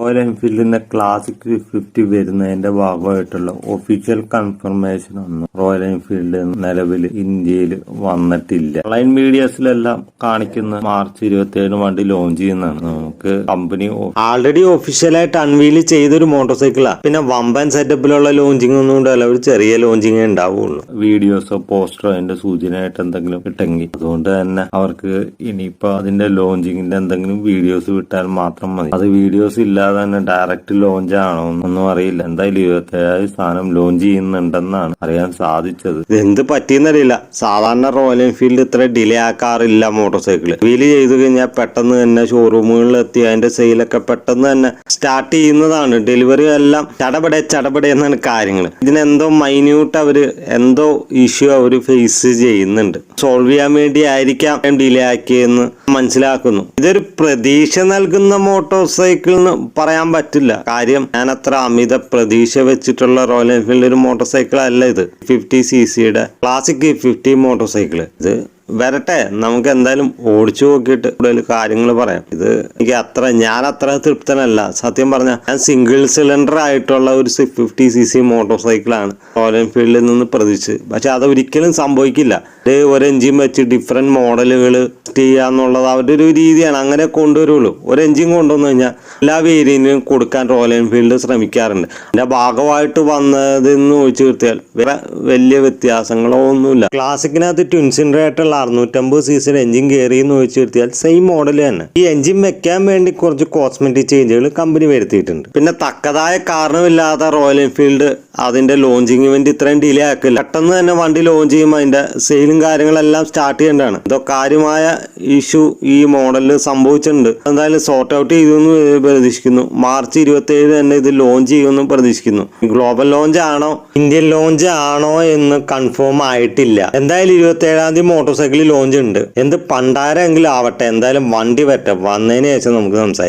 Royal എൻഫീൽഡിന്റെ classic 50 വരുന്നതിന്റെ ഭാഗമായിട്ടുള്ള official confirmation ഒന്നും റോയൽ എൻഫീൽഡ് നിലവിൽ ഇന്ത്യയിൽ വന്നിട്ടില്ല. ഓൺലൈൻ മീഡിയസിലെല്ലാം കാണിക്കുന്ന മാർച്ച് 27 വണ്ടി ലോഞ്ച് ചെയ്യുന്നതാണ്. നമുക്ക് കമ്പനി ആൾറെഡി ഒഫീഷ്യലായിട്ട് അൺവീൽ ചെയ്തൊരു മോട്ടോർ സൈക്കിളാണ്. പിന്നെ വമ്പൻ സെറ്റപ്പിലുള്ള ലോഞ്ചിങ് ഒന്നും ഉണ്ടാവില്ല, ഒരു ചെറിയ ലോഞ്ചിങ് ഉണ്ടാവുള്ളൂ. വീഡിയോസോ പോസ്റ്ററോ അതിന്റെ സൂചനയായിട്ട് എന്തെങ്കിലും കിട്ടെങ്കിൽ അതുകൊണ്ട് തന്നെ അവർക്ക് ഇനിയിപ്പോ അതിന്റെ ലോഞ്ചിങ്ങിന്റെ എന്തെങ്കിലും വീഡിയോസ് വിട്ടാൽ മാത്രം മതി. അത് വീഡിയോസ് ഇല്ലാതെ തന്നെ ഡയറക്റ്റ് ലോഞ്ച് ആണോ ഒന്നും അറിയില്ല. എന്തായാലും 27 സാധനം ലോഞ്ച് ചെയ്യുന്നുണ്ടെന്നാണ് അറിയാൻ സാധിച്ചത്. എന്ത് പറ്റിയെന്നറിയില്ല. സാധാരണ റോയൽ എൻഫീൽഡ് ഇത്ര ഡിലേ ആക്കാറില്ല മോട്ടോർ സൈക്കിൾ. വീല് ചെയ്തു കഴിഞ്ഞാൽ പെട്ടെന്ന് തന്നെ ഷോറൂമുകളിൽ എത്തി അതിന്റെ സെയിലൊക്കെ പെട്ടെന്ന് തന്നെ സ്റ്റാർട്ട് ചെയ്യുന്നതാണ്. ഡെലിവറി എല്ലാം ചടപടെ എന്നാണ് കാര്യങ്ങൾ. ഇതിനെന്തോ മൈന്യൂട്ട് അവര് എന്തോ ഇഷ്യൂ അവര് ഫേസ് ചെയ്യുന്നുണ്ട്. സോൾവ് ചെയ്യാൻ വേണ്ടി ആയിരിക്കാം ഡിലേ ആക്കിയെന്ന് മനസ്സിലാക്കുന്നു. ഇതൊരു പ്രതീക്ഷ നൽകുന്ന മോട്ടോർ സൈക്കിൾ എന്ന് പറയാൻ പറ്റില്ല. കാര്യം ഞാൻ അത്ര അമിത പ്രതീക്ഷ വെച്ചിട്ടുള്ള റോയൽ എൻഫീൽഡ് ഒരു മോട്ടോർ സൈക്കിൾ അല്ല ഇത്. 50cc ക്ലാസിക് 50 മോട്ടോർ സൈക്കിൾ ഇത് വരട്ടെ, നമുക്ക് എന്തായാലും ഓടിച്ചു നോക്കിയിട്ട് കൂടുതൽ കാര്യങ്ങൾ പറയാം. ഇത് ഞാൻ അത്ര തൃപ്തനല്ല സത്യം പറഞ്ഞാൽ. ഞാൻ സിംഗിൾ സിലിണ്ടർ ആയിട്ടുള്ള ഒരു 50cc മോട്ടോർ സൈക്കിളാണ് റോയൽ എൻഫീൽഡിൽ നിന്ന് പ്രതീക്ഷിച്ചത്. പക്ഷെ അത് ഒരിക്കലും സംഭവിക്കില്ല. ഒരു എഞ്ചിൻ വെച്ച് ഡിഫറെന്റ് മോഡലുകൾ ചെയ്യാന്നുള്ളത് അവരുടെ ഒരു രീതിയാണ്. അങ്ങനെ കൊണ്ടുവരുള്ളൂ. ഒരു എഞ്ചിൻ കൊണ്ടുവന്നു കഴിഞ്ഞാൽ എല്ലാ വേരിയന്റിനും കൊടുക്കാൻ റോയൽ എൻഫീൽഡ് ശ്രമിക്കാറുണ്ട്. അതിന്റെ ഭാഗമായിട്ട് വന്നതെന്ന് ചോദിച്ചു നിർത്തിയാൽ വേറെ വലിയ വ്യത്യാസങ്ങളോ ഒന്നുമില്ല. ക്ലാസിക്കിനകത്ത് ട്വിൻ സിലിണ്ടർ ആയിട്ടുള്ള 650cc എഞ്ചിൻ കയറി എന്ന് ചോദിച്ചു നിർത്തിയാൽ സെയിം മോഡൽ തന്നെ. ഈ എഞ്ചിൻ വെക്കാൻ വേണ്ടി കുറച്ച് കോസ്മെറ്റിക് ചേഞ്ചുകൾ കമ്പനി വരുത്തിയിട്ടുണ്ട്. പിന്നെ തക്കതായ കാരണമില്ലാതെ റോയൽ എൻഫീൽഡ് അതിന്റെ ലോഞ്ചിങ് ഇവന്റ് ഇത്രയും ഡിലേ ആക്കില്ല. പെട്ടെന്ന് തന്നെ വണ്ടി ലോഞ്ച് ചെയ്യുമ്പോൾ അതിന്റെ സെയിലും കാര്യങ്ങളെല്ലാം സ്റ്റാർട്ട് ചെയ്യേണ്ടതാണ്. ഇതോ കാര്യമായ ഇഷ്യൂ ഈ മോഡലിൽ സംഭവിച്ചിട്ടുണ്ട്. എന്തായാലും സോർട്ട് ഔട്ട് ചെയ്തെന്ന് പ്രതീക്ഷിക്കുന്നു. മാർച്ച് 27 തന്നെ ഇത് ലോഞ്ച് ചെയ്യുമെന്ന് പ്രതീക്ഷിക്കുന്നു. ഗ്ലോബൽ ലോഞ്ച് ആണോ ഇന്ത്യൻ ലോഞ്ച് ആണോ എന്ന് കൺഫേം ആയിട്ടില്ല. എന്തായാലും 27-ാം തീയതി മോട്ടോർ സൈക്കിൾ ലോഞ്ച് ഉണ്ട്. എന്ത് പണ്ടാരെങ്കിലും ആവട്ടെ, എന്തായാലും വണ്ടി വന്നതിന് ശേഷം നമുക്ക് സംസാരിക്കാം.